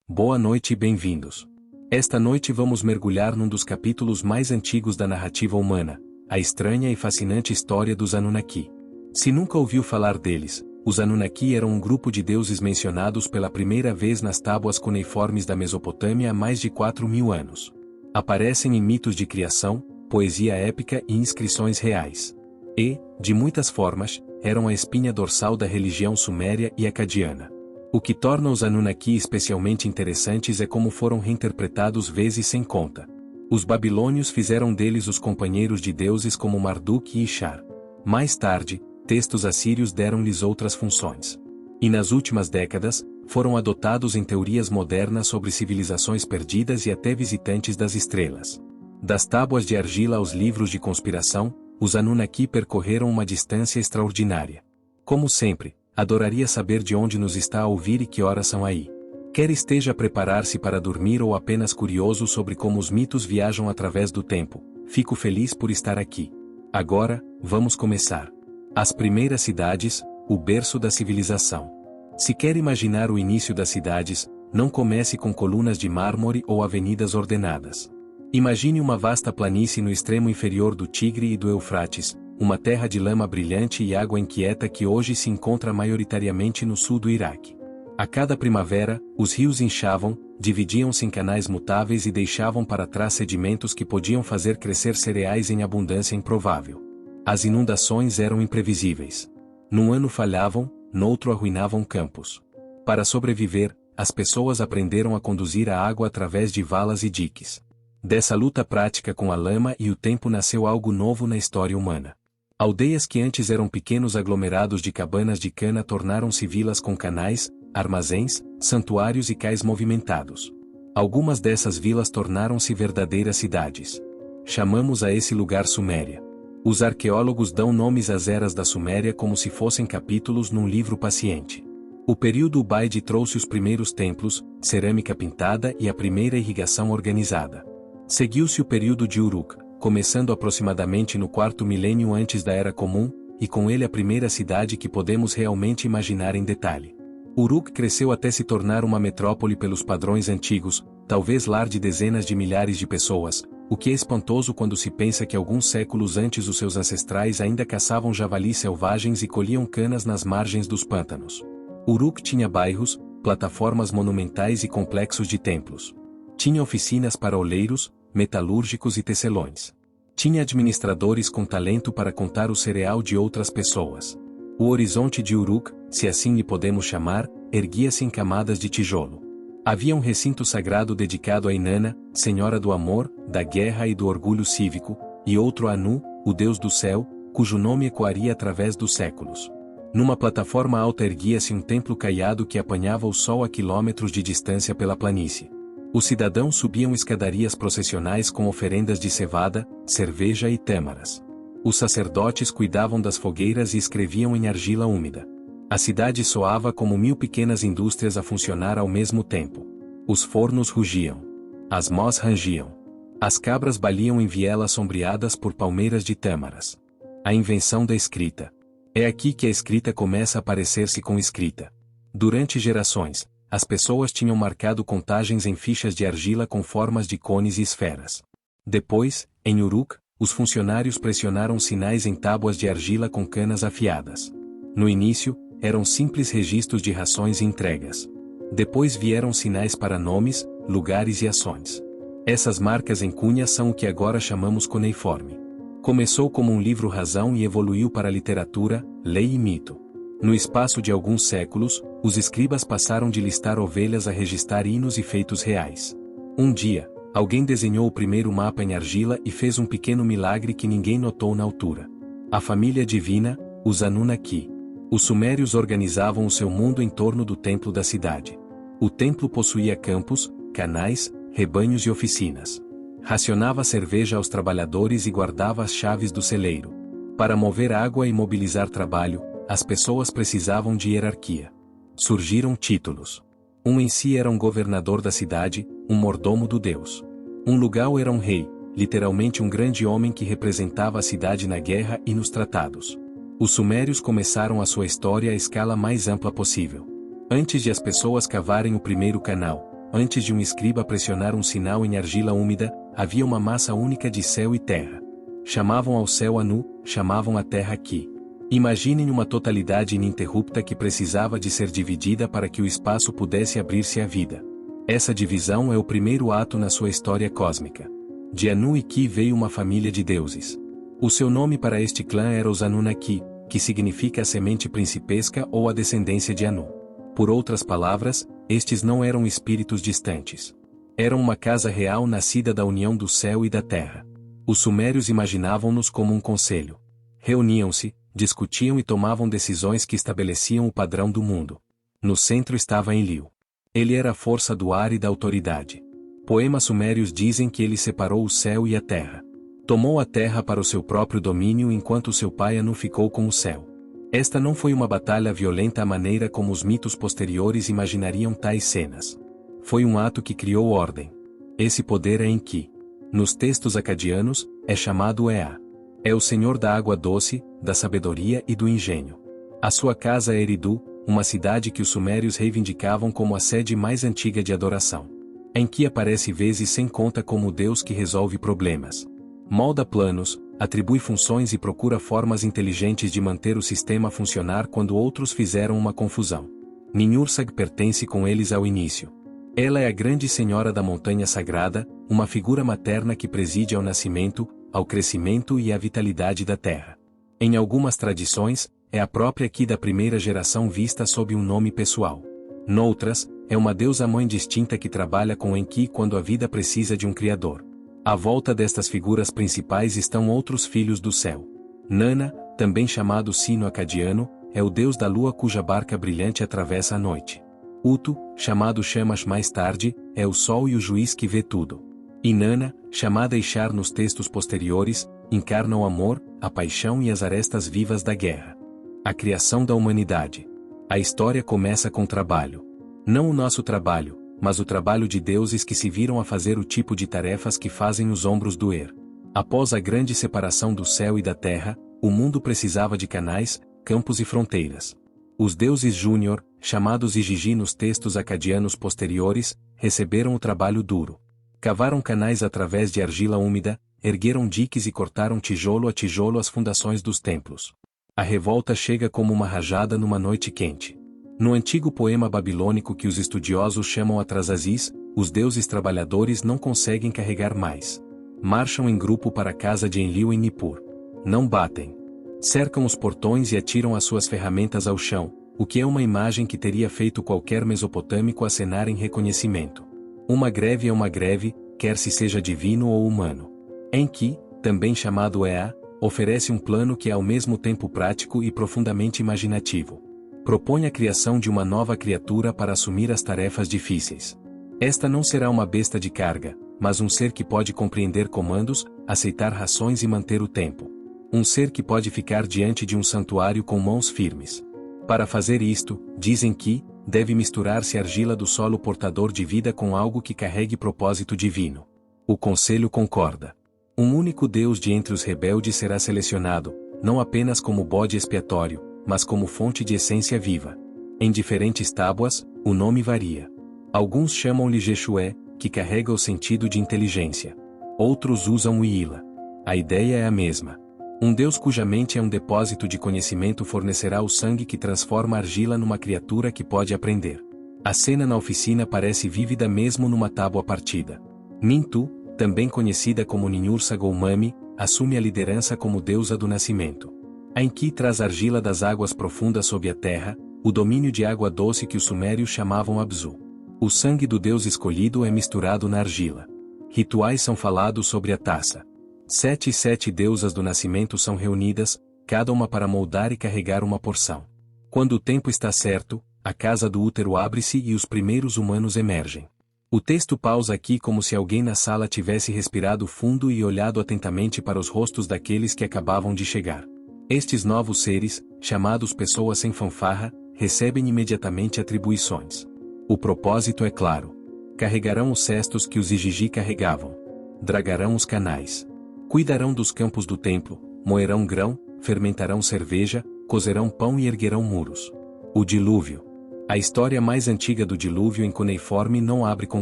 Boa noite e bem-vindos. Esta noite vamos mergulhar num dos capítulos mais antigos da narrativa humana, a estranha e fascinante história dos Anunnaki. Se nunca ouviu falar deles, os Anunnaki eram um grupo de deuses mencionados pela primeira vez nas tábuas cuneiformes da Mesopotâmia há mais de 4.000 anos. Aparecem em mitos de criação, poesia épica e inscrições reais. E, de muitas formas, eram a espinha dorsal da religião suméria e acadiana. O que torna os Anunnaki especialmente interessantes é como foram reinterpretados vezes sem conta. Os babilônios fizeram deles os companheiros de deuses como Marduk e Ishar. Mais tarde, textos assírios deram-lhes outras funções. E nas últimas décadas, foram adotados em teorias modernas sobre civilizações perdidas e até visitantes das estrelas. Das tábuas de argila aos livros de conspiração, os Anunnaki percorreram uma distância extraordinária. Como sempre, adoraria saber de onde nos está a ouvir e que horas são aí. Quer esteja a preparar-se para dormir ou apenas curioso sobre como os mitos viajam através do tempo, fico feliz por estar aqui. Agora, vamos começar. As primeiras cidades, o berço da civilização. Se quer imaginar o início das cidades, não comece com colunas de mármore ou avenidas ordenadas. Imagine uma vasta planície no extremo inferior do Tigre e do Eufrates, uma terra de lama brilhante e água inquieta que hoje se encontra maioritariamente no sul do Iraque. A cada primavera, os rios inchavam, dividiam-se em canais mutáveis e deixavam para trás sedimentos que podiam fazer crescer cereais em abundância improvável. As inundações eram imprevisíveis. Num ano falhavam, noutro arruinavam campos. Para sobreviver, as pessoas aprenderam a conduzir a água através de valas e diques. Dessa luta prática com a lama e o tempo nasceu algo novo na história humana. Aldeias que antes eram pequenos aglomerados de cabanas de cana tornaram-se vilas com canais, armazéns, santuários e cais movimentados. Algumas dessas vilas tornaram-se verdadeiras cidades. Chamamos a esse lugar Suméria. Os arqueólogos dão nomes às eras da Suméria como se fossem capítulos num livro paciente. O período Ubaide trouxe os primeiros templos, cerâmica pintada e a primeira irrigação organizada. Seguiu-se o período de Uruk, começando aproximadamente no 4º milênio antes da Era Comum, e com ele a primeira cidade que podemos realmente imaginar em detalhe. Uruk cresceu até se tornar uma metrópole pelos padrões antigos, talvez lar de dezenas de milhares de pessoas, o que é espantoso quando se pensa que alguns séculos antes os seus ancestrais ainda caçavam javalis selvagens e colhiam canas nas margens dos pântanos. Uruk tinha bairros, plataformas monumentais e complexos de templos. Tinha oficinas para oleiros, metalúrgicos e tecelões. Tinha administradores com talento para contar o cereal de outras pessoas. O horizonte de Uruk, se assim lhe podemos chamar, erguia-se em camadas de tijolo. Havia um recinto sagrado dedicado a Inanna, senhora do amor, da guerra e do orgulho cívico, e outro a Anu, o deus do céu, cujo nome ecoaria através dos séculos. Numa plataforma alta erguia-se um templo caiado que apanhava o sol a quilômetros de distância pela planície. Os cidadãos subiam escadarias processionais com oferendas de cevada, cerveja e tâmaras. Os sacerdotes cuidavam das fogueiras e escreviam em argila úmida. A cidade soava como 1000 pequenas indústrias a funcionar ao mesmo tempo. Os fornos rugiam. As mós rangiam. As cabras baliam em vielas sombreadas por palmeiras de tâmaras. A invenção da escrita. É aqui que a escrita começa a parecer-se com escrita. Durante gerações, as pessoas tinham marcado contagens em fichas de argila com formas de cones e esferas. Depois, em Uruk, os funcionários pressionaram sinais em tábuas de argila com canas afiadas. No início, eram simples registros de rações e entregas. Depois vieram sinais para nomes, lugares e ações. Essas marcas em cunha são o que agora chamamos cuneiforme. Começou como um livro-razão e evoluiu para literatura, lei e mito. No espaço de alguns séculos, os escribas passaram de listar ovelhas a registrar hinos e feitos reais. Um dia, alguém desenhou o primeiro mapa em argila e fez um pequeno milagre que ninguém notou na altura. A família divina, os Anunnaki. Os sumérios organizavam o seu mundo em torno do templo da cidade. O templo possuía campos, canais, rebanhos e oficinas. Racionava cerveja aos trabalhadores e guardava as chaves do celeiro. Para mover água e mobilizar trabalho, as pessoas precisavam de hierarquia. Surgiram títulos. Um em si era um governador da cidade, um mordomo do deus. Um lugal era um rei, literalmente um grande homem que representava a cidade na guerra e nos tratados. Os sumérios começaram a sua história à escala mais ampla possível. Antes de as pessoas cavarem o primeiro canal, antes de um escriba pressionar um sinal em argila úmida, havia uma massa única de céu e terra. Chamavam ao céu Anu, chamavam a terra Ki. Imaginem uma totalidade ininterrupta que precisava de ser dividida para que o espaço pudesse abrir-se à vida. Essa divisão é o primeiro ato na sua história cósmica. De Anu e Ki veio uma família de deuses. O seu nome para este clã era os Anunnaki, que significa a semente principesca ou a descendência de Anu. Por outras palavras, estes não eram espíritos distantes. Eram uma casa real nascida da união do céu e da terra. Os sumérios imaginavam-nos como um conselho. Reuniam-se, discutiam e tomavam decisões que estabeleciam o padrão do mundo. No centro estava Enlil. Ele era a força do ar e da autoridade. Poemas sumérios dizem que ele separou o céu e a terra. Tomou a terra para o seu próprio domínio enquanto seu pai Anu ficou com o céu. Esta não foi uma batalha violenta à maneira como os mitos posteriores imaginariam tais cenas. Foi um ato que criou ordem. Esse poder é Enki. Nos textos acadianos, é chamado Ea. É o senhor da água doce, da sabedoria e do engenho. A sua casa é Eridu, uma cidade que os sumérios reivindicavam como a sede mais antiga de adoração. Enki aparece vezes sem conta como o deus que resolve problemas. Molda planos, atribui funções e procura formas inteligentes de manter o sistema funcionar quando outros fizeram uma confusão. Ninhursag pertence com eles ao início. Ela é a grande senhora da montanha sagrada, uma figura materna que preside ao nascimento, ao crescimento e à vitalidade da terra. Em algumas tradições, é a própria Ki da primeira geração vista sob um nome pessoal. Noutras, é uma deusa-mãe distinta que trabalha com Enki quando a vida precisa de um criador. À volta destas figuras principais estão outros filhos do céu. Nana, também chamado sino acadiano, é o deus da lua cuja barca brilhante atravessa a noite. Utu, chamado Shamash mais tarde, é o sol e o juiz que vê tudo. Inanna, chamada Ishar nos textos posteriores, encarna o amor, a paixão e as arestas vivas da guerra. A criação da humanidade. A história começa com trabalho. Não o nosso trabalho, mas o trabalho de deuses que se viram a fazer o tipo de tarefas que fazem os ombros doer. Após a grande separação do céu e da terra, o mundo precisava de canais, campos e fronteiras. Os deuses Júnior, chamados Igigi nos textos acadianos posteriores, receberam o trabalho duro. Cavaram canais através de argila úmida, ergueram diques e cortaram tijolo a tijolo as fundações dos templos. A revolta chega como uma rajada numa noite quente. No antigo poema babilônico que os estudiosos chamam Atrasasis, os deuses trabalhadores não conseguem carregar mais. Marcham em grupo para a casa de Enlil em Nippur. Não batem. Cercam os portões e atiram as suas ferramentas ao chão, o que é uma imagem que teria feito qualquer mesopotâmico acenar em reconhecimento. Uma greve é uma greve, quer se seja divino ou humano. Enki, também chamado Ea, oferece um plano que é ao mesmo tempo prático e profundamente imaginativo. Propõe a criação de uma nova criatura para assumir as tarefas difíceis. Esta não será uma besta de carga, mas um ser que pode compreender comandos, aceitar rações e manter o tempo. Um ser que pode ficar diante de um santuário com mãos firmes. Para fazer isto, dizem que, deve misturar-se argila do solo portador de vida com algo que carregue propósito divino. O conselho concorda. Um único Deus de entre os rebeldes será selecionado, não apenas como bode expiatório, mas como fonte de essência viva. Em diferentes tábuas, o nome varia. Alguns chamam-lhe Jeshué, que carrega o sentido de inteligência. Outros usam o Ila. A ideia é a mesma. Um Deus cuja mente é um depósito de conhecimento fornecerá o sangue que transforma a argila numa criatura que pode aprender. A cena na oficina parece vívida mesmo numa tábua partida. Nintu, também conhecida como Ninhursag ou Mami, assume a liderança como deusa do nascimento. A Enki traz argila das águas profundas sob a terra, o domínio de água doce que os sumérios chamavam Abzu. O sangue do deus escolhido é misturado na argila. Rituais são falados sobre a taça. 7 e 7 deusas do nascimento são reunidas, cada uma para moldar e carregar uma porção. Quando o tempo está certo, a casa do útero abre-se e os primeiros humanos emergem. O texto pausa aqui como se alguém na sala tivesse respirado fundo e olhado atentamente para os rostos daqueles que acabavam de chegar. Estes novos seres, chamados pessoas sem fanfarra, recebem imediatamente atribuições. O propósito é claro. Carregarão os cestos que os Igigi carregavam. Dragarão os canais. Cuidarão dos campos do templo, moerão grão, fermentarão cerveja, cozerão pão e erguerão muros. O dilúvio. A história mais antiga do dilúvio em cuneiforme não abre com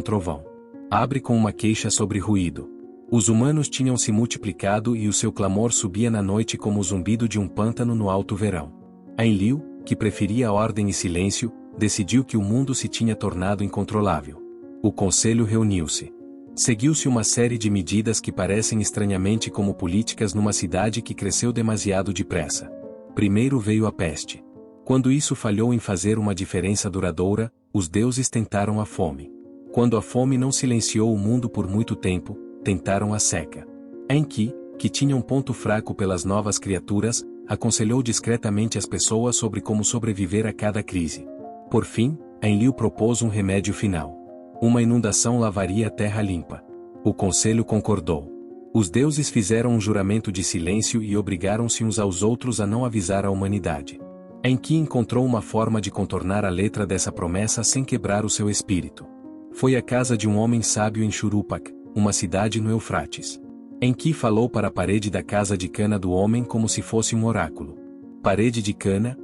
trovão. Abre com uma queixa sobre ruído. Os humanos tinham se multiplicado e o seu clamor subia na noite como o zumbido de um pântano no alto verão. Enlil, que preferia ordem e silêncio, decidiu que o mundo se tinha tornado incontrolável. O conselho reuniu-se. Seguiu-se uma série de medidas que parecem estranhamente como políticas numa cidade que cresceu demasiado depressa. Primeiro veio a peste. Quando isso falhou em fazer uma diferença duradoura, os deuses tentaram a fome. Quando a fome não silenciou o mundo por muito tempo, tentaram a seca. Enki, que tinha um ponto fraco pelas novas criaturas, aconselhou discretamente as pessoas sobre como sobreviver a cada crise. Por fim, Enlil propôs um remédio final. Uma inundação lavaria a terra limpa. O conselho concordou. Os deuses fizeram um juramento de silêncio e obrigaram-se uns aos outros a não avisar a humanidade. Enki encontrou uma forma de contornar a letra dessa promessa sem quebrar o seu espírito. Foi à casa de um homem sábio em Shuruppak, uma cidade no Eufrates. Enki falou para a parede da casa de cana do homem como se fosse um oráculo. Parede de cana,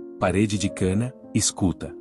escuta.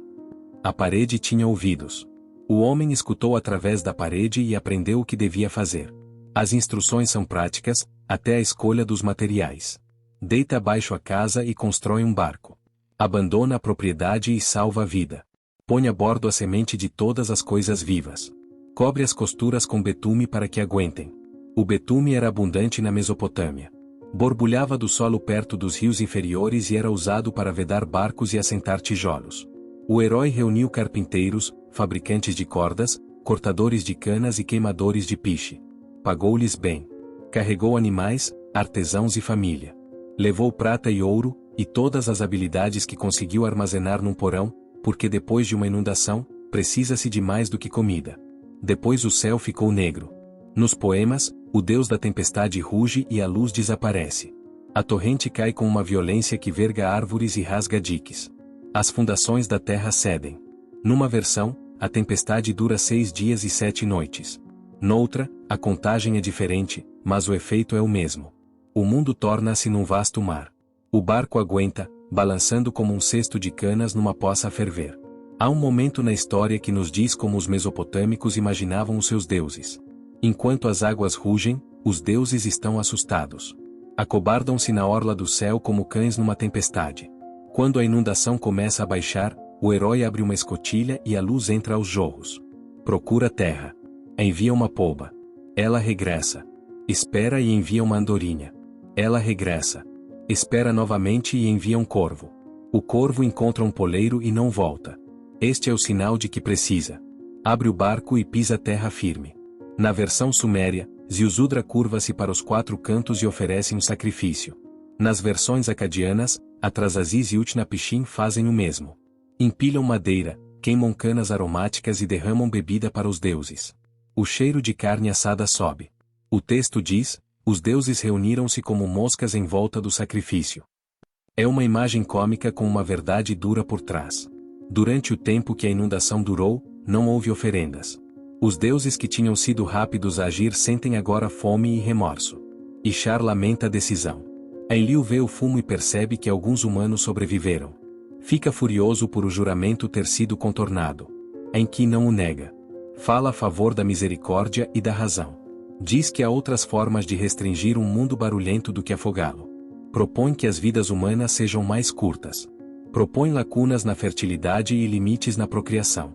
A parede tinha ouvidos. O homem escutou através da parede e aprendeu o que devia fazer. As instruções são práticas, até a escolha dos materiais. Deita abaixo a casa e constrói um barco. Abandona a propriedade e salva a vida. Põe a bordo a semente de todas as coisas vivas. Cobre as costuras com betume para que aguentem. O betume era abundante na Mesopotâmia. Borbulhava do solo perto dos rios inferiores e era usado para vedar barcos e assentar tijolos. O herói reuniu carpinteiros, fabricantes de cordas, cortadores de canas e queimadores de piche. Pagou-lhes bem. Carregou animais, artesãos e família. Levou prata e ouro, e todas as habilidades que conseguiu armazenar num porão, porque depois de uma inundação, precisa-se de mais do que comida. Depois o céu ficou negro. Nos poemas, o deus da tempestade ruge e a luz desaparece. A torrente cai com uma violência que verga árvores e rasga diques. As fundações da terra cedem. Numa versão, a tempestade dura 6 dias e 7 noites. Noutra, a contagem é diferente, mas o efeito é o mesmo. O mundo torna-se num vasto mar. O barco aguenta, balançando como um cesto de canas numa poça a ferver. Há um momento na história que nos diz como os mesopotâmicos imaginavam os seus deuses. Enquanto as águas rugem, os deuses estão assustados. Acobardam-se na orla do céu como cães numa tempestade. Quando a inundação começa a baixar, o herói abre uma escotilha e a luz entra aos jorros. Procura terra. Envia uma polva. Ela regressa. Espera e envia uma andorinha. Ela regressa. Espera novamente e envia um corvo. O corvo encontra um poleiro e não volta. Este é o sinal de que precisa. Abre o barco e pisa terra firme. Na versão suméria, Ziusudra curva-se para os 4 cantos e oferece um sacrifício. Nas versões acadianas, Atrasaziz e Utnapishtim fazem o mesmo. Empilham madeira, queimam canas aromáticas e derramam bebida para os deuses. O cheiro de carne assada sobe. O texto diz: os deuses reuniram-se como moscas em volta do sacrifício. É uma imagem cômica com uma verdade dura por trás. Durante o tempo que a inundação durou, não houve oferendas. Os deuses que tinham sido rápidos a agir sentem agora fome e remorso. Ishar lamenta a decisão. Enlil vê o fumo e percebe que alguns humanos sobreviveram. Fica furioso por o juramento ter sido contornado. Enki não o nega. Fala a favor da misericórdia e da razão. Diz que há outras formas de restringir um mundo barulhento do que afogá-lo. Propõe que as vidas humanas sejam mais curtas. Propõe lacunas na fertilidade e limites na procriação.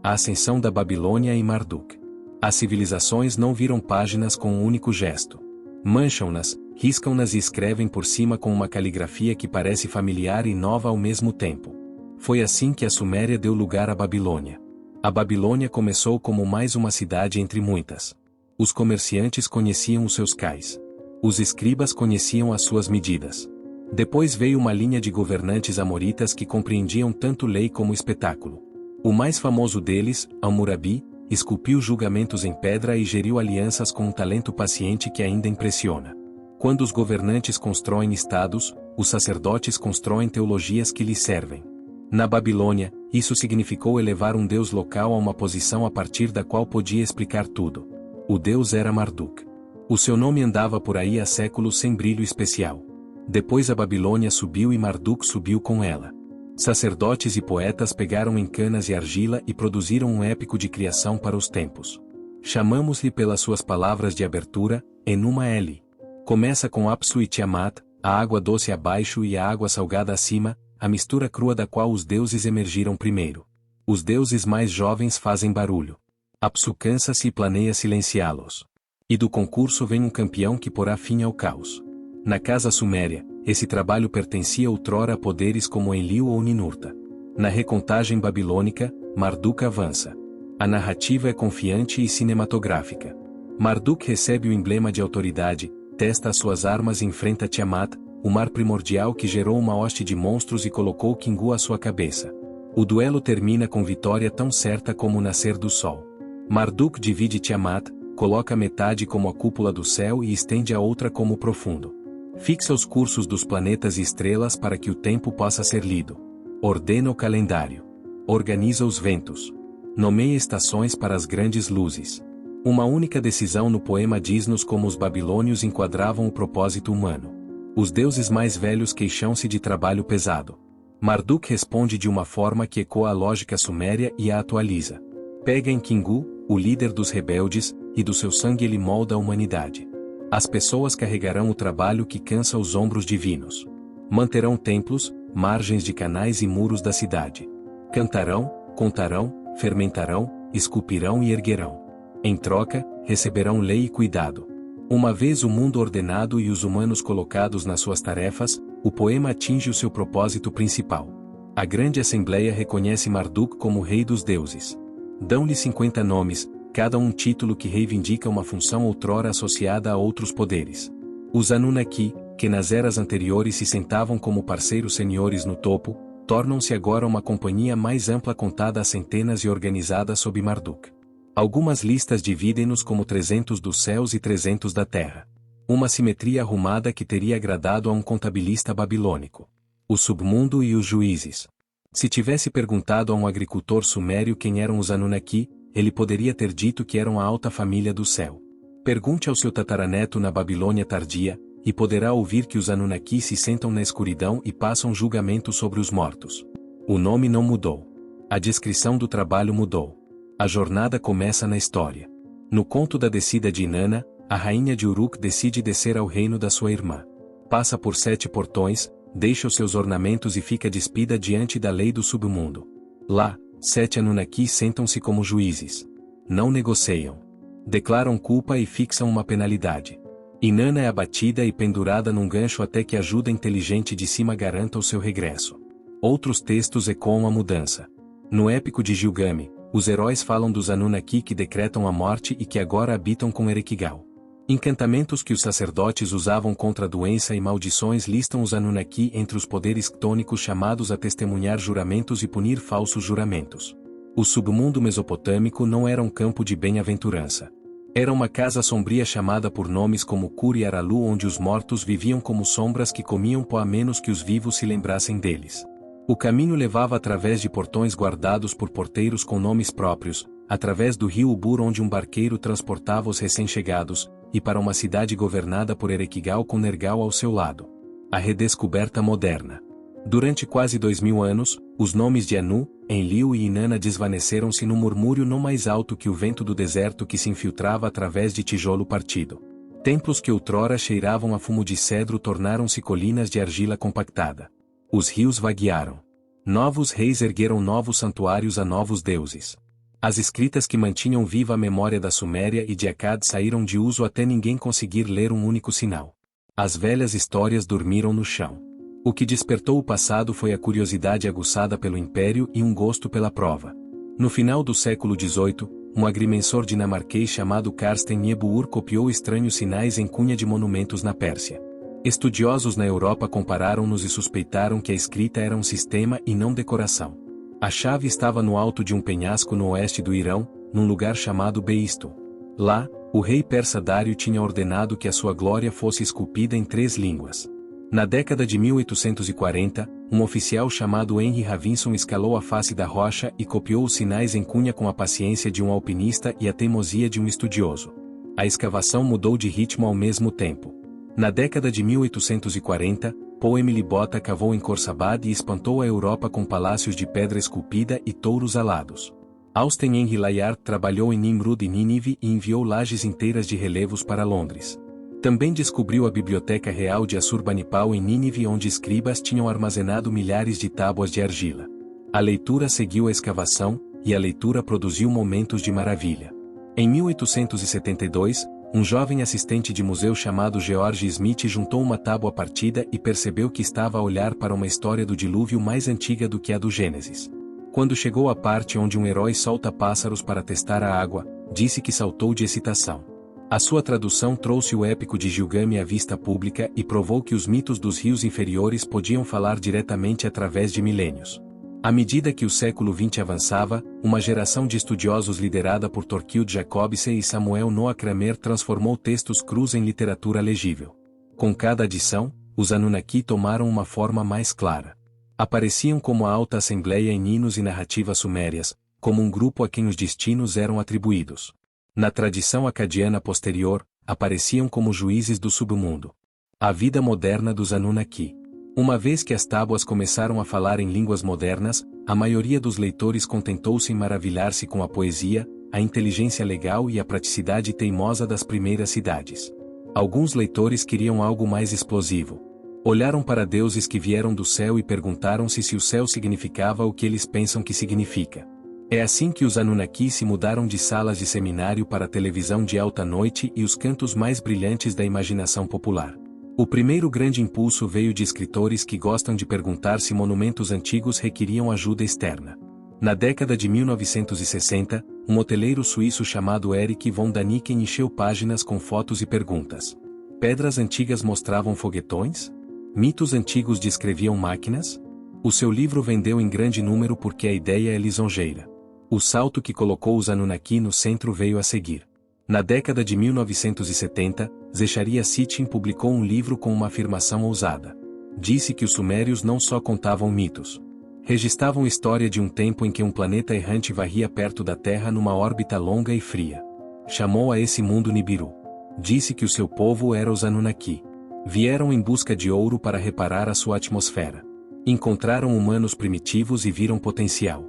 A ascensão da Babilônia e Marduk. As civilizações não viram páginas com um único gesto. Mancham-nas, riscam-nas e escrevem por cima com uma caligrafia que parece familiar e nova ao mesmo tempo. Foi assim que a Suméria deu lugar à Babilônia. A Babilônia começou como mais uma cidade entre muitas. Os comerciantes conheciam os seus cais. Os escribas conheciam as suas medidas. Depois veio uma linha de governantes amoritas que compreendiam tanto lei como espetáculo. O mais famoso deles, Hammurabi, esculpiu julgamentos em pedra e geriu alianças com um talento paciente que ainda impressiona. Quando os governantes constroem estados, os sacerdotes constroem teologias que lhes servem. Na Babilônia, isso significou elevar um deus local a uma posição a partir da qual podia explicar tudo. O deus era Marduk. O seu nome andava por aí há séculos sem brilho especial. Depois a Babilônia subiu e Marduk subiu com ela. Sacerdotes e poetas pegaram em canas e argila e produziram um épico de criação para os tempos. Chamamos-lhe pelas suas palavras de abertura, Enuma Eli. Começa com Apsu e Tiamat, a água doce abaixo e a água salgada acima, a mistura crua da qual os deuses emergiram primeiro. Os deuses mais jovens fazem barulho. Apsu cansa-se e planeia silenciá-los. E do concurso vem um campeão que porá fim ao caos. Na casa suméria, esse trabalho pertencia outrora a poderes como Enlil ou Ninurta. Na recontagem babilônica, Marduk avança. A narrativa é confiante e cinematográfica. Marduk recebe o emblema de autoridade, testa as suas armas e enfrenta Tiamat, o mar primordial que gerou uma hoste de monstros e colocou Kingu à sua cabeça. O duelo termina com vitória tão certa como o nascer do sol. Marduk divide Tiamat, coloca metade como a cúpula do céu e estende a outra como o profundo. Fixa os cursos dos planetas e estrelas para que o tempo possa ser lido. Ordena o calendário. Organiza os ventos. Nomeia estações para as grandes luzes. Uma única decisão no poema diz-nos como os babilônios enquadravam o propósito humano. Os deuses mais velhos queixam-se de trabalho pesado. Marduk responde de uma forma que ecoa a lógica suméria e a atualiza. Pega em Kingu, o líder dos rebeldes, e do seu sangue ele molda a humanidade. As pessoas carregarão o trabalho que cansa os ombros divinos. Manterão templos, margens de canais e muros da cidade. Cantarão, contarão, fermentarão, esculpirão e erguerão. Em troca, receberão lei e cuidado. Uma vez o mundo ordenado e os humanos colocados nas suas tarefas, o poema atinge o seu propósito principal. A grande assembleia reconhece Marduk como rei dos deuses. Dão-lhe 50 nomes, cada um título que reivindica uma função outrora associada a outros poderes. Os Anunnaki, que nas eras anteriores se sentavam como parceiros senhores no topo, tornam-se agora uma companhia mais ampla contada a centenas e organizada sob Marduk. Algumas listas dividem-nos como 300 dos céus e 300 da terra. Uma simetria arrumada que teria agradado a um contabilista babilônico. O submundo e os juízes. Se tivesse perguntado a um agricultor sumério quem eram os Anunnaki, ele poderia ter dito que eram a alta família do céu. Pergunte ao seu tataraneto na Babilônia tardia, e poderá ouvir que os Anunnaki se sentam na escuridão e passam julgamento sobre os mortos. O nome não mudou. A descrição do trabalho mudou. A jornada começa na história. No conto da descida de Inanna, a rainha de Uruk decide descer ao reino da sua irmã. Passa por 7 portões, deixa os seus ornamentos e fica despida diante da lei do submundo. Lá, 7 Anunnaki sentam-se como juízes. Não negociam. Declaram culpa e fixam uma penalidade. Inanna é abatida e pendurada num gancho até que a ajuda inteligente de cima garanta o seu regresso. Outros textos ecoam a mudança. No épico de Gilgamesh, os heróis falam dos Anunnaki que decretam a morte e que agora habitam com Erechkigal. Encantamentos que os sacerdotes usavam contra a doença e maldições listam os Anunnaki entre os poderes ctônicos chamados a testemunhar juramentos e punir falsos juramentos. O submundo mesopotâmico não era um campo de bem-aventurança. Era uma casa sombria chamada por nomes como Kur e Aralu, onde os mortos viviam como sombras que comiam pó a menos que os vivos se lembrassem deles. O caminho levava através de portões guardados por porteiros com nomes próprios, através do rio Ubur onde um barqueiro transportava os recém-chegados, e para uma cidade governada por Erechkigal com Nergal ao seu lado. A redescoberta moderna. Durante quase 2000 anos, os nomes de Anu, Enlil e Inanna desvaneceram-se no murmúrio não mais alto que o vento do deserto que se infiltrava através de tijolo partido. Templos que outrora cheiravam a fumo de cedro tornaram-se colinas de argila compactada. Os rios vaguearam. Novos reis ergueram novos santuários a novos deuses. As escritas que mantinham viva a memória da Suméria e de Akkad saíram de uso até ninguém conseguir ler um único sinal. As velhas histórias dormiram no chão. O que despertou o passado foi a curiosidade aguçada pelo império e um gosto pela prova. No final do século XVIII, um agrimensor dinamarquês chamado Carsten Niebuhr copiou estranhos sinais em cunha de monumentos na Pérsia. Estudiosos na Europa compararam-nos e suspeitaram que a escrita era um sistema e não decoração. A chave estava no alto de um penhasco no oeste do Irão, num lugar chamado Beistu. Lá, o rei persa Dário tinha ordenado que a sua glória fosse esculpida em 3 línguas. Na década de 1840, um oficial chamado Henry Ravinson escalou a face da rocha e copiou os sinais em cunha com a paciência de um alpinista e a teimosia de um estudioso. A escavação mudou de ritmo ao mesmo tempo. Na década de 1840, Poemili Bota cavou em Khorsabad e espantou a Europa com palácios de pedra esculpida e touros alados. Austen Henry Layard trabalhou em Nimrud e Nínive e enviou lajes inteiras de relevos para Londres. Também descobriu a Biblioteca Real de Assurbanipal em Nínive, onde escribas tinham armazenado milhares de tábuas de argila. A leitura seguiu a escavação, e a leitura produziu momentos de maravilha. Em 1872, um jovem assistente de museu chamado George Smith juntou uma tábua partida e percebeu que estava a olhar para uma história do dilúvio mais antiga do que a do Gênesis. Quando chegou à parte onde um herói solta pássaros para testar a água, disse que saltou de excitação. A sua tradução trouxe o épico de Gilgamesh à vista pública e provou que os mitos dos rios inferiores podiam falar diretamente através de milênios. À medida que o século XX avançava, uma geração de estudiosos liderada por Thorkild Jacobsen e Samuel Noah Kramer transformou textos crus em literatura legível. Com cada adição, os Anunnaki tomaram uma forma mais clara. Apareciam como a alta assembleia em hinos e narrativas sumérias, como um grupo a quem os destinos eram atribuídos. Na tradição acadiana posterior, apareciam como juízes do submundo. A vida moderna dos Anunnaki. Uma vez que as tábuas começaram a falar em línguas modernas, a maioria dos leitores contentou-se em maravilhar-se com a poesia, a inteligência legal e a praticidade teimosa das primeiras cidades. Alguns leitores queriam algo mais explosivo. Olharam para deuses que vieram do céu e perguntaram-se se o céu significava o que eles pensam que significa. É assim que os Anunnaki se mudaram de salas de seminário para a televisão de alta noite e os cantos mais brilhantes da imaginação popular. O primeiro grande impulso veio de escritores que gostam de perguntar se monumentos antigos requeriam ajuda externa. Na década de 1960, um hoteleiro suíço chamado Erich von Däniken encheu páginas com fotos e perguntas. Pedras antigas mostravam foguetões? Mitos antigos descreviam máquinas? O seu livro vendeu em grande número porque a ideia é lisonjeira. O salto que colocou os Anunnaki no centro veio a seguir. Na década de 1970, Zecharia Sitchin publicou um livro com uma afirmação ousada. Disse que os sumérios não só contavam mitos. Registravam história de um tempo em que um planeta errante varria perto da Terra numa órbita longa e fria. Chamou a esse mundo Nibiru. Disse que o seu povo era os Anunnaki. Vieram em busca de ouro para reparar a sua atmosfera. Encontraram humanos primitivos e viram potencial.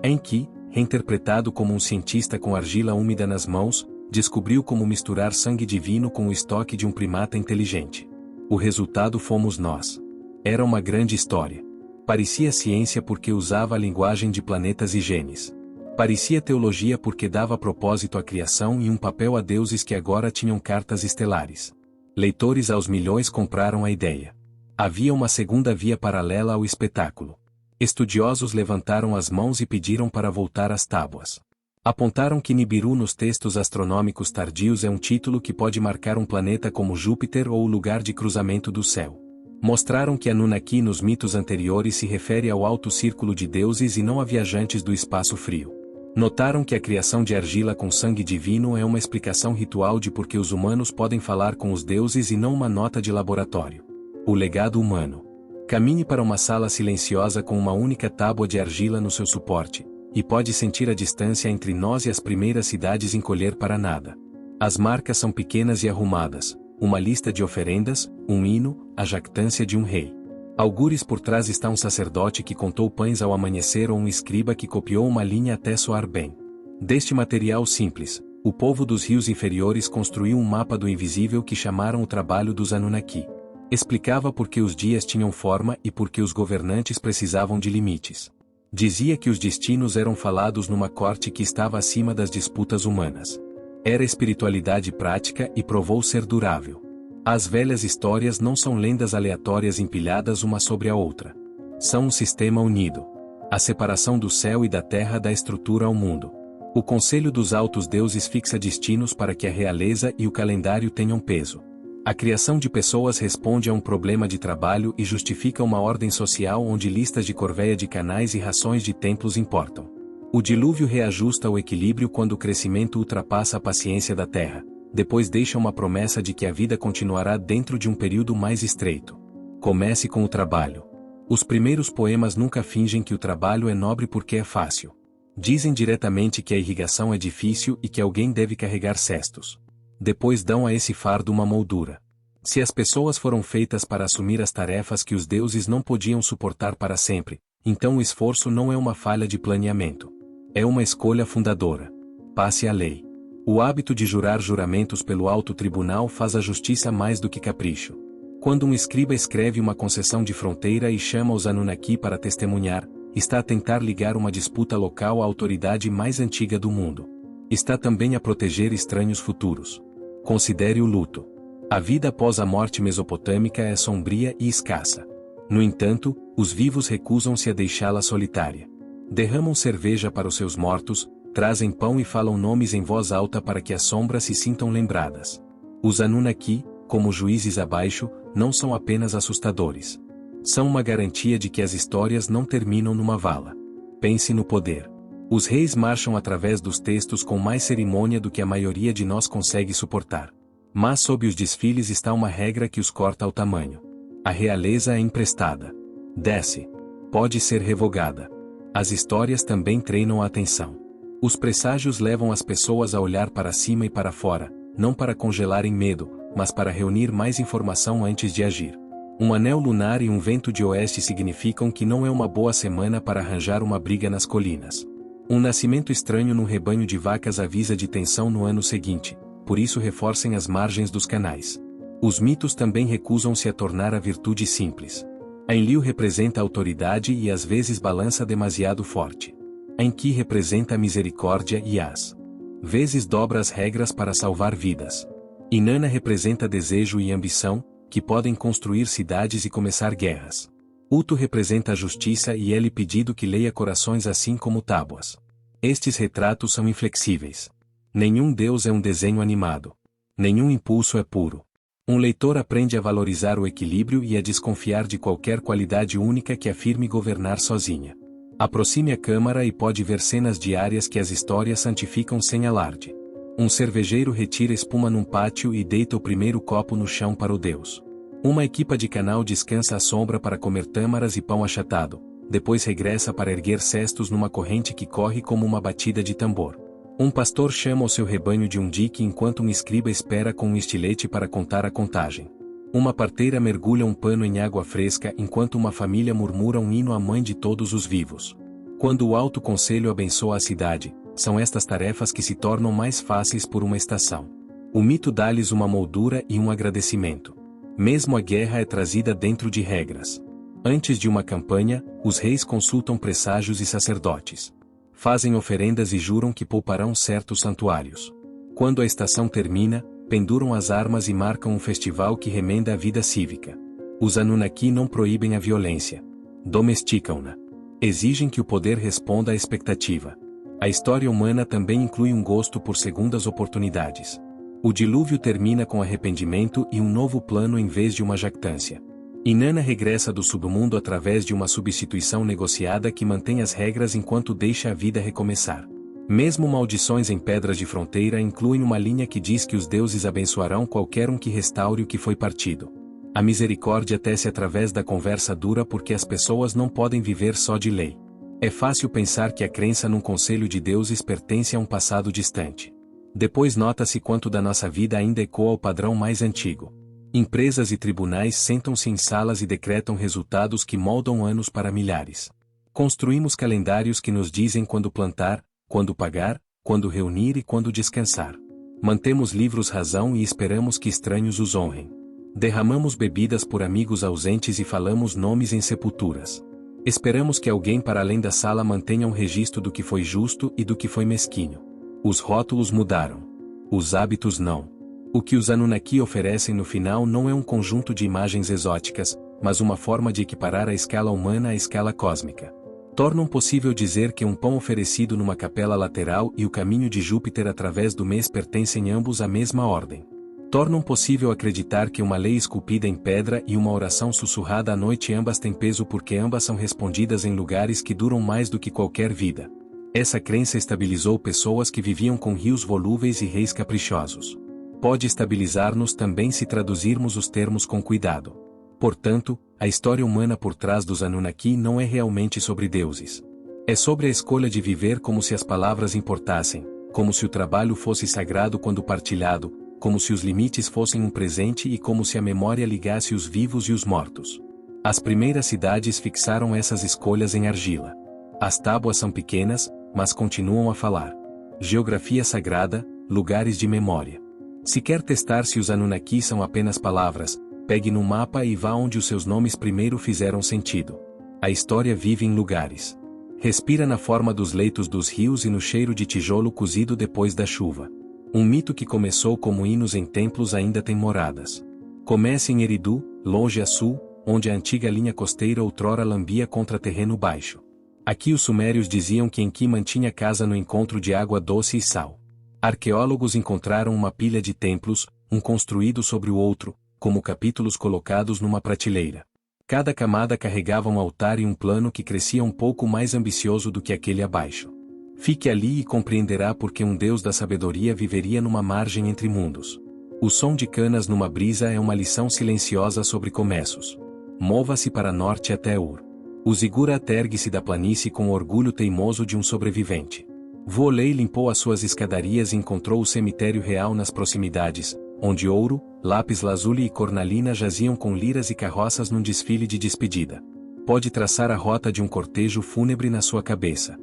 Enki, reinterpretado como um cientista com argila úmida nas mãos, descobriu como misturar sangue divino com o estoque de um primata inteligente. O resultado fomos nós. Era uma grande história. Parecia ciência porque usava a linguagem de planetas e genes. Parecia teologia porque dava propósito à criação e um papel a deuses que agora tinham cartas estelares. Leitores aos milhões compraram a ideia. Havia uma segunda via paralela ao espetáculo. Estudiosos levantaram as mãos e pediram para voltar às tábuas. Apontaram que Nibiru nos textos astronômicos tardios é um título que pode marcar um planeta como Júpiter ou o lugar de cruzamento do céu. Mostraram que Anunnaki nos mitos anteriores se refere ao alto círculo de deuses e não a viajantes do espaço frio. Notaram que a criação de argila com sangue divino é uma explicação ritual de por que os humanos podem falar com os deuses e não uma nota de laboratório. O legado humano. Caminhe para uma sala silenciosa com uma única tábua de argila no seu suporte, e pode sentir a distância entre nós e as primeiras cidades encolher para nada. As marcas são pequenas e arrumadas, uma lista de oferendas, um hino, a jactância de um rei. Algures por trás está um sacerdote que contou pães ao amanhecer ou um escriba que copiou uma linha até soar bem. Deste material simples, o povo dos rios inferiores construiu um mapa do invisível que chamaram o trabalho dos Anunnaki. Explicava por que os dias tinham forma e por que os governantes precisavam de limites. Dizia que os destinos eram falados numa corte que estava acima das disputas humanas. Era espiritualidade prática e provou ser durável. As velhas histórias não são lendas aleatórias empilhadas uma sobre a outra. São um sistema unido. A separação do céu e da terra dá estrutura ao mundo. O conselho dos altos deuses fixa destinos para que a realeza e o calendário tenham peso. A criação de pessoas responde a um problema de trabalho e justifica uma ordem social onde listas de corveia de canais e rações de templos importam. O dilúvio reajusta o equilíbrio quando o crescimento ultrapassa a paciência da terra, depois deixa uma promessa de que a vida continuará dentro de um período mais estreito. Comece com o trabalho. Os primeiros poemas nunca fingem que o trabalho é nobre porque é fácil. Dizem diretamente que a irrigação é difícil e que alguém deve carregar cestos. Depois dão a esse fardo uma moldura. Se as pessoas foram feitas para assumir as tarefas que os deuses não podiam suportar para sempre, então o esforço não é uma falha de planeamento. É uma escolha fundadora. Passe a lei. O hábito de jurar juramentos pelo alto tribunal faz a justiça mais do que capricho. Quando um escriba escreve uma concessão de fronteira e chama os Anunnaki para testemunhar, está a tentar ligar uma disputa local à autoridade mais antiga do mundo. Está também a proteger estranhos futuros. Considere o luto. A vida após a morte mesopotâmica é sombria e escassa. No entanto, os vivos recusam-se a deixá-la solitária. Derramam cerveja para os seus mortos, trazem pão e falam nomes em voz alta para que as sombras se sintam lembradas. Os Anunnaki, como juízes abaixo, não são apenas assustadores. São uma garantia de que as histórias não terminam numa vala. Pense no poder. Os reis marcham através dos textos com mais cerimônia do que a maioria de nós consegue suportar. Mas sob os desfiles está uma regra que os corta ao tamanho. A realeza é emprestada. Desce. Pode ser revogada. As histórias também treinam a atenção. Os presságios levam as pessoas a olhar para cima e para fora, não para congelar em medo, mas para reunir mais informação antes de agir. Um anel lunar e um vento de oeste significam que não é uma boa semana para arranjar uma briga nas colinas. Um nascimento estranho num rebanho de vacas avisa de tensão no ano seguinte, por isso reforcem as margens dos canais. Os mitos também recusam-se a tornar a virtude simples. A Enlil representa a autoridade e às vezes balança demasiado forte. A Enki representa a misericórdia e às vezes dobra as regras para salvar vidas. Inanna representa desejo e ambição, que podem construir cidades e começar guerras. Utu representa a justiça e é-lhe pedido que leia corações assim como tábuas. Estes retratos são inflexíveis. Nenhum deus é um desenho animado. Nenhum impulso é puro. Um leitor aprende a valorizar o equilíbrio e a desconfiar de qualquer qualidade única que afirme governar sozinha. Aproxime a câmara e pode ver cenas diárias que as histórias santificam sem alarde. Um cervejeiro retira espuma num pátio e deita o primeiro copo no chão para o deus. Uma equipa de canal descansa à sombra para comer tâmaras e pão achatado, depois regressa para erguer cestos numa corrente que corre como uma batida de tambor. Um pastor chama o seu rebanho de um dique enquanto um escriba espera com um estilete para contar a contagem. Uma parteira mergulha um pano em água fresca enquanto uma família murmura um hino à mãe de todos os vivos. Quando o Alto Conselho abençoa a cidade, são estas tarefas que se tornam mais fáceis por uma estação. O mito dá-lhes uma moldura e um agradecimento. Mesmo a guerra é trazida dentro de regras. Antes de uma campanha, os reis consultam presságios e sacerdotes. Fazem oferendas e juram que pouparão certos santuários. Quando a estação termina, penduram as armas e marcam um festival que remenda a vida cívica. Os Anunnaki não proíbem a violência. Domesticam-na. Exigem que o poder responda à expectativa. A história humana também inclui um gosto por segundas oportunidades. O dilúvio termina com arrependimento e um novo plano em vez de uma jactância. Inanna regressa do submundo através de uma substituição negociada que mantém as regras enquanto deixa a vida recomeçar. Mesmo maldições em pedras de fronteira incluem uma linha que diz que os deuses abençoarão qualquer um que restaure o que foi partido. A misericórdia tece através da conversa dura porque as pessoas não podem viver só de lei. É fácil pensar que a crença num conselho de deuses pertence a um passado distante. Depois nota-se quanto da nossa vida ainda ecoa ao padrão mais antigo. Empresas e tribunais sentam-se em salas e decretam resultados que moldam anos para milhares. Construímos calendários que nos dizem quando plantar, quando pagar, quando reunir e quando descansar. Mantemos livros razão e esperamos que estranhos os honrem. Derramamos bebidas por amigos ausentes e falamos nomes em sepulturas. Esperamos que alguém para além da sala mantenha um registro do que foi justo e do que foi mesquinho. Os rótulos mudaram. Os hábitos não. O que os Anunnaki oferecem no final não é um conjunto de imagens exóticas, mas uma forma de equiparar a escala humana à escala cósmica. Tornam possível dizer que um pão oferecido numa capela lateral e o caminho de Júpiter através do mês pertencem ambos à mesma ordem. Tornam possível acreditar que uma lei esculpida em pedra e uma oração sussurrada à noite ambas têm peso porque ambas são respondidas em lugares que duram mais do que qualquer vida. Essa crença estabilizou pessoas que viviam com rios volúveis e reis caprichosos. Pode estabilizar-nos também se traduzirmos os termos com cuidado. Portanto, a história humana por trás dos Anunnaki não é realmente sobre deuses. É sobre a escolha de viver como se as palavras importassem, como se o trabalho fosse sagrado quando partilhado, como se os limites fossem um presente e como se a memória ligasse os vivos e os mortos. As primeiras cidades fixaram essas escolhas em argila. As tábuas são pequenas, mas continuam a falar. Geografia sagrada, lugares de memória. Se quer testar se os Anunnaki são apenas palavras, pegue no mapa e vá onde os seus nomes primeiro fizeram sentido. A história vive em lugares. Respira na forma dos leitos dos rios e no cheiro de tijolo cozido depois da chuva. Um mito que começou como hinos em templos ainda tem moradas. Comece em Eridu, longe a sul, onde a antiga linha costeira outrora lambia contra terreno baixo. Aqui os sumérios diziam que Enki mantinha casa no encontro de água doce e sal. Arqueólogos encontraram uma pilha de templos, um construído sobre o outro, como capítulos colocados numa prateleira. Cada camada carregava um altar e um plano que crescia um pouco mais ambicioso do que aquele abaixo. Fique ali e compreenderá por que um deus da sabedoria viveria numa margem entre mundos. O som de canas numa brisa é uma lição silenciosa sobre começos. Mova-se para norte até Ur. O Ziggurat ergue-se da planície com o orgulho teimoso de um sobrevivente. Volei limpou as suas escadarias e encontrou o cemitério real nas proximidades, onde ouro, lápis-lazuli e cornalina jaziam com liras e carroças num desfile de despedida. Pode traçar a rota de um cortejo fúnebre na sua cabeça.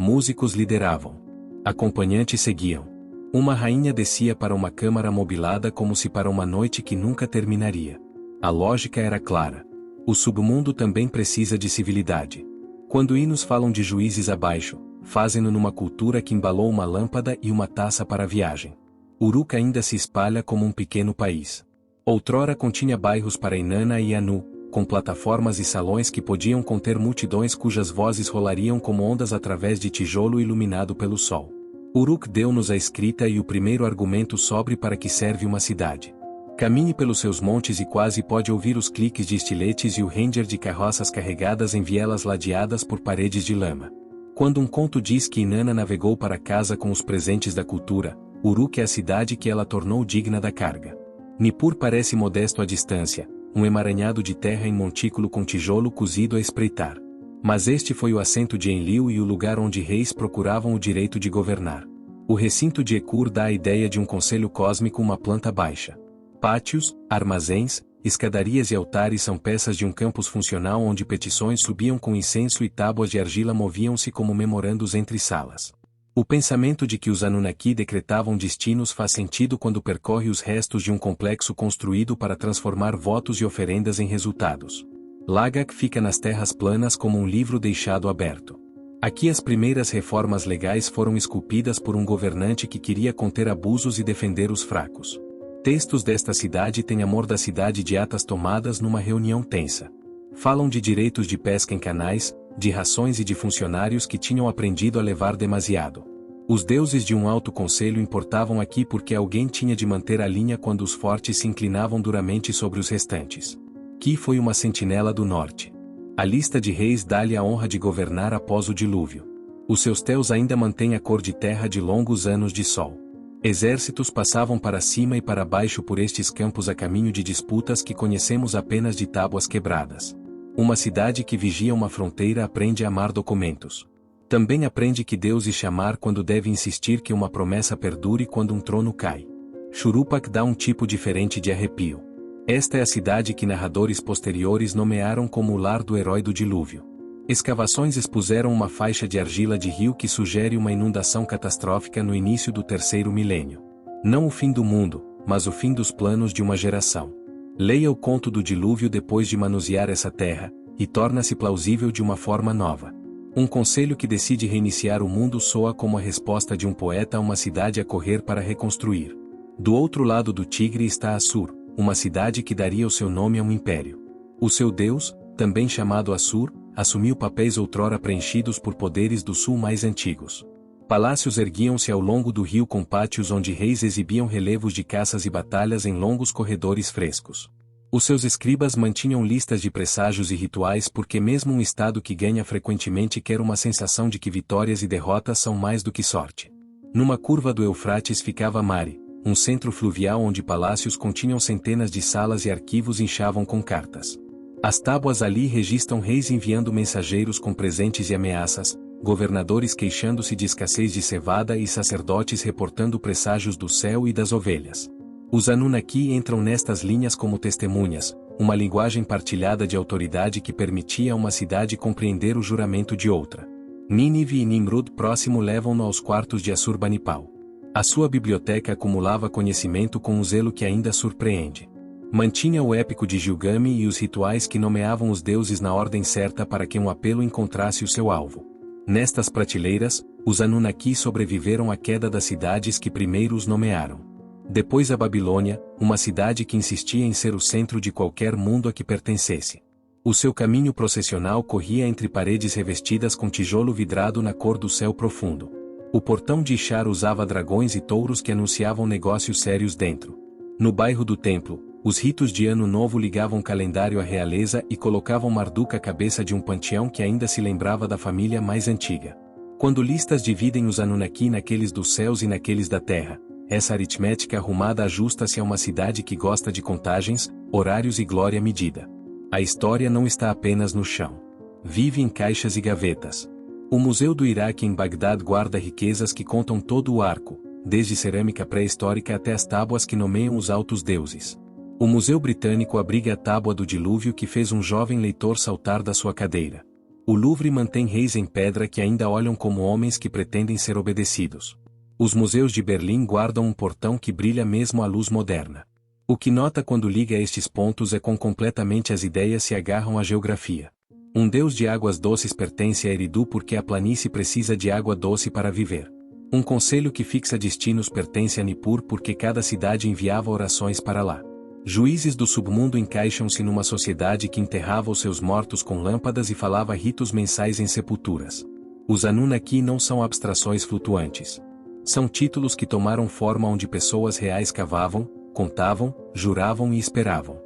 Músicos lideravam. Acompanhantes seguiam. Uma rainha descia para uma câmara mobilada como se para uma noite que nunca terminaria. A lógica era clara. O submundo também precisa de civilidade. Quando hinos falam de juízes abaixo, fazem-no numa cultura que embalou uma lâmpada e uma taça para a viagem. Uruk ainda se espalha como um pequeno país. Outrora continha bairros para Inanna e Anu, com plataformas e salões que podiam conter multidões cujas vozes rolariam como ondas através de tijolo iluminado pelo sol. Uruk deu-nos a escrita e o primeiro argumento sobre para que serve uma cidade. Caminhe pelos seus montes e quase pode ouvir os cliques de estiletes e o ranger de carroças carregadas em vielas ladeadas por paredes de lama. Quando um conto diz que Inanna navegou para casa com os presentes da cultura, Uruk é a cidade que ela tornou digna da carga. Nippur parece modesto à distância, um emaranhado de terra em montículo com tijolo cozido a espreitar. Mas este foi o assento de Enlil e o lugar onde reis procuravam o direito de governar. O recinto de Ekur dá a ideia de um conselho cósmico, uma planta baixa. Pátios, armazéns, escadarias e altares são peças de um campus funcional onde petições subiam com incenso e tábuas de argila moviam-se como memorandos entre salas. O pensamento de que os Anunnaki decretavam destinos faz sentido quando percorre os restos de um complexo construído para transformar votos e oferendas em resultados. Lagak fica nas terras planas como um livro deixado aberto. Aqui as primeiras reformas legais foram esculpidas por um governante que queria conter abusos e defender os fracos. Textos desta cidade têm amor da cidade de atas tomadas numa reunião tensa. Falam de direitos de pesca em canais, de rações e de funcionários que tinham aprendido a levar demasiado. Os deuses de um alto conselho importavam aqui porque alguém tinha de manter a linha quando os fortes se inclinavam duramente sobre os restantes. Ki foi uma sentinela do norte. A lista de reis dá-lhe a honra de governar após o dilúvio. Os seus teus ainda mantêm a cor de terra de longos anos de sol. Exércitos passavam para cima e para baixo por estes campos a caminho de disputas que conhecemos apenas de tábuas quebradas. Uma cidade que vigia uma fronteira aprende a amar documentos. Também aprende que Deus lhe chamar quando deve insistir que uma promessa perdure quando um trono cai. Churupak dá um tipo diferente de arrepio. Esta é a cidade que narradores posteriores nomearam como o lar do herói do dilúvio. Escavações expuseram uma faixa de argila de rio que sugere uma inundação catastrófica no início do terceiro milênio. Não o fim do mundo, mas o fim dos planos de uma geração. Leia o conto do dilúvio depois de manusear essa terra, e torna-se plausível de uma forma nova. Um conselho que decide reiniciar o mundo soa como a resposta de um poeta a uma cidade a correr para reconstruir. Do outro lado do Tigre está Assur, uma cidade que daria o seu nome a um império. O seu deus, também chamado Assur, assumiu papéis outrora preenchidos por poderes do sul mais antigos. Palácios erguiam-se ao longo do rio com pátios onde reis exibiam relevos de caças e batalhas em longos corredores frescos. Os seus escribas mantinham listas de presságios e rituais porque mesmo um estado que ganha frequentemente quer uma sensação de que vitórias e derrotas são mais do que sorte. Numa curva do Eufrates ficava Mari, um centro fluvial onde palácios continham centenas de salas e arquivos inchavam com cartas. As tábuas ali registram reis enviando mensageiros com presentes e ameaças, governadores queixando-se de escassez de cevada e sacerdotes reportando presságios do céu e das ovelhas. Os Anunnaki entram nestas linhas como testemunhas, uma linguagem partilhada de autoridade que permitia a uma cidade compreender o juramento de outra. Nínive e Nimrud próximo levam-no aos quartos de Assurbanipal. A sua biblioteca acumulava conhecimento com um zelo que ainda surpreende. Mantinha o épico de Gilgame e os rituais que nomeavam os deuses na ordem certa para que um apelo encontrasse o seu alvo. Nestas prateleiras, os Anunnaki sobreviveram à queda das cidades que primeiro os nomearam. Depois a Babilônia, uma cidade que insistia em ser o centro de qualquer mundo a que pertencesse. O seu caminho processional corria entre paredes revestidas com tijolo vidrado na cor do céu profundo. O portão de Ishar usava dragões e touros que anunciavam negócios sérios dentro. No bairro do templo, os ritos de Ano Novo ligavam calendário à realeza e colocavam Marduk à cabeça de um panteão que ainda se lembrava da família mais antiga. Quando listas dividem os Anunnaki naqueles dos céus e naqueles da terra, essa aritmética arrumada ajusta-se a uma cidade que gosta de contagens, horários e glória medida. A história não está apenas no chão. Vive em caixas e gavetas. O Museu do Iraque em Bagdad guarda riquezas que contam todo o arco, desde cerâmica pré-histórica até as tábuas que nomeiam os altos deuses. O Museu Britânico abriga a tábua do dilúvio que fez um jovem leitor saltar da sua cadeira. O Louvre mantém reis em pedra que ainda olham como homens que pretendem ser obedecidos. Os museus de Berlim guardam um portão que brilha mesmo à luz moderna. O que nota quando liga estes pontos é quão completamente as ideias se agarram à geografia. Um deus de águas doces pertence a Eridu porque a planície precisa de água doce para viver. Um conselho que fixa destinos pertence a Nippur porque cada cidade enviava orações para lá. Juízes do submundo encaixam-se numa sociedade que enterrava os seus mortos com lâmpadas e falava ritos mensais em sepulturas. Os Anunnaki não são abstrações flutuantes. São títulos que tomaram forma onde pessoas reais cavavam, contavam, juravam e esperavam.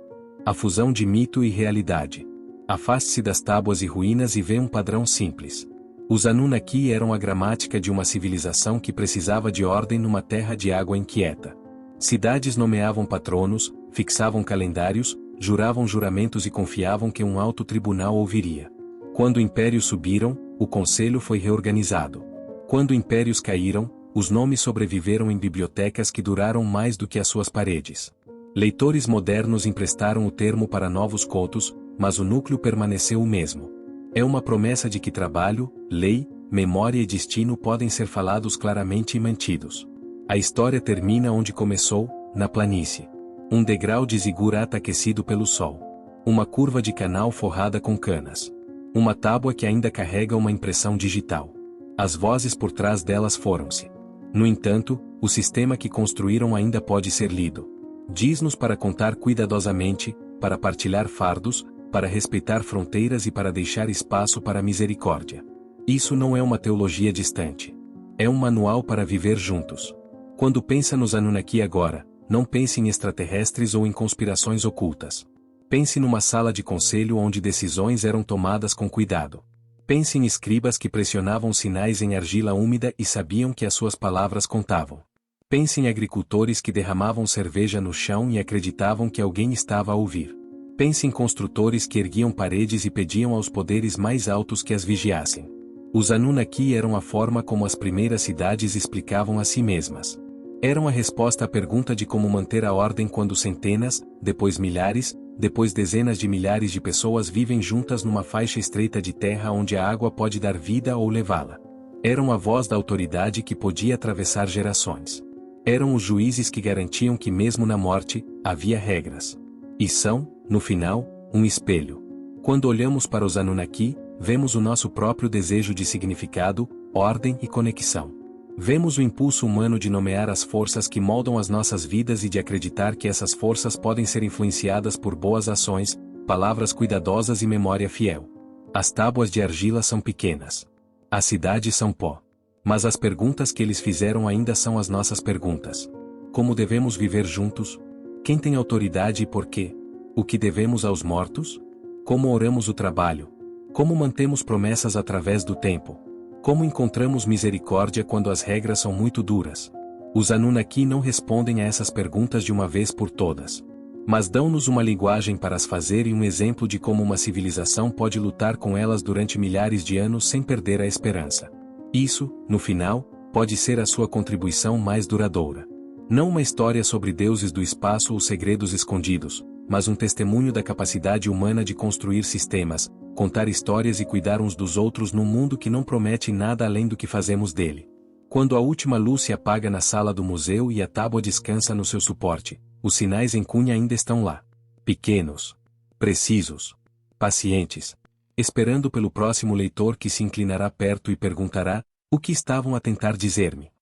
A fusão de mito e realidade. Afaste-se das tábuas e ruínas e vê um padrão simples. Os Anunnaki eram a gramática de uma civilização que precisava de ordem numa terra de água inquieta. Cidades nomeavam patronos, fixavam calendários, juravam juramentos e confiavam que um alto tribunal ouviria. Quando impérios subiram, o conselho foi reorganizado. Quando impérios caíram, os nomes sobreviveram em bibliotecas que duraram mais do que as suas paredes. Leitores modernos emprestaram o termo para novos contos, mas o núcleo permaneceu o mesmo. É uma promessa de que trabalho, lei, memória e destino podem ser falados claramente e mantidos. A história termina onde começou, na planície. Um degrau de zigurata aquecido pelo sol. Uma curva de canal forrada com canas. Uma tábua que ainda carrega uma impressão digital. As vozes por trás delas foram-se. No entanto, o sistema que construíram ainda pode ser lido. Diz-nos para contar cuidadosamente, para partilhar fardos, para respeitar fronteiras e para deixar espaço para a misericórdia. Isso não é uma teologia distante. É um manual para viver juntos. Quando pensa nos Anunnaki agora, não pense em extraterrestres ou em conspirações ocultas. Pense numa sala de conselho onde decisões eram tomadas com cuidado. Pense em escribas que pressionavam sinais em argila úmida e sabiam que as suas palavras contavam. Pense em agricultores que derramavam cerveja no chão e acreditavam que alguém estava a ouvir. Pense em construtores que erguiam paredes e pediam aos poderes mais altos que as vigiassem. Os Anunnaki eram a forma como as primeiras cidades explicavam a si mesmas. Eram a resposta à pergunta de como manter a ordem quando centenas, depois milhares, depois dezenas de milhares de pessoas vivem juntas numa faixa estreita de terra onde a água pode dar vida ou levá-la. Eram a voz da autoridade que podia atravessar gerações. Eram os juízes que garantiam que mesmo na morte, havia regras. E são, no final, um espelho. Quando olhamos para os Anunnaki, vemos o nosso próprio desejo de significado, ordem e conexão. Vemos o impulso humano de nomear as forças que moldam as nossas vidas e de acreditar que essas forças podem ser influenciadas por boas ações, palavras cuidadosas e memória fiel. As tábuas de argila são pequenas. As cidades são pó. Mas as perguntas que eles fizeram ainda são as nossas perguntas. Como devemos viver juntos? Quem tem autoridade e por quê? O que devemos aos mortos? Como oramos o trabalho? Como mantemos promessas através do tempo? Como encontramos misericórdia quando as regras são muito duras? Os Anunnaki não respondem a essas perguntas de uma vez por todas. Mas dão-nos uma linguagem para as fazer e um exemplo de como uma civilização pode lutar com elas durante milhares de anos sem perder a esperança. Isso, no final, pode ser a sua contribuição mais duradoura. Não uma história sobre deuses do espaço ou segredos escondidos, mas um testemunho da capacidade humana de construir sistemas, contar histórias e cuidar uns dos outros num mundo que não promete nada além do que fazemos dele. Quando a última luz se apaga na sala do museu e a tábua descansa no seu suporte, os sinais em cunha ainda estão lá. Pequenos, precisos, pacientes, esperando pelo próximo leitor que se inclinará perto e perguntará: o que estavam a tentar dizer-me?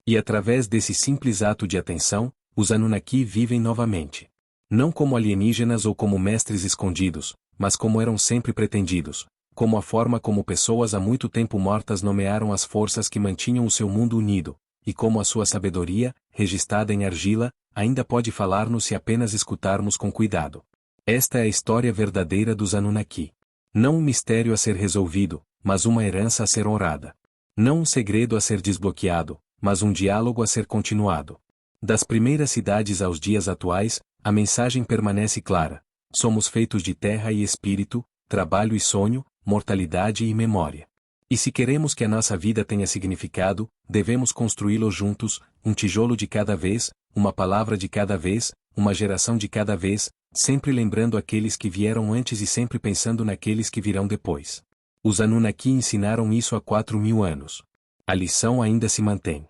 E através desse simples ato de atenção, os Anunnaki vivem novamente. Não como alienígenas ou como mestres escondidos, mas como eram sempre pretendidos, como a forma como pessoas há muito tempo mortas nomearam as forças que mantinham o seu mundo unido, e como a sua sabedoria, registada em argila, ainda pode falar-nos se apenas escutarmos com cuidado. Esta é a história verdadeira dos Anunnaki. Não um mistério a ser resolvido, mas uma herança a ser honrada. Não um segredo a ser desbloqueado, mas um diálogo a ser continuado. Das primeiras cidades aos dias atuais, a mensagem permanece clara: somos feitos de terra e espírito, trabalho e sonho, mortalidade e memória. E se queremos que a nossa vida tenha significado, devemos construí-lo juntos, um tijolo de cada vez, uma palavra de cada vez, uma geração de cada vez, sempre lembrando aqueles que vieram antes e sempre pensando naqueles que virão depois. Os Anunnaki ensinaram isso há 4.000 anos. A lição ainda se mantém.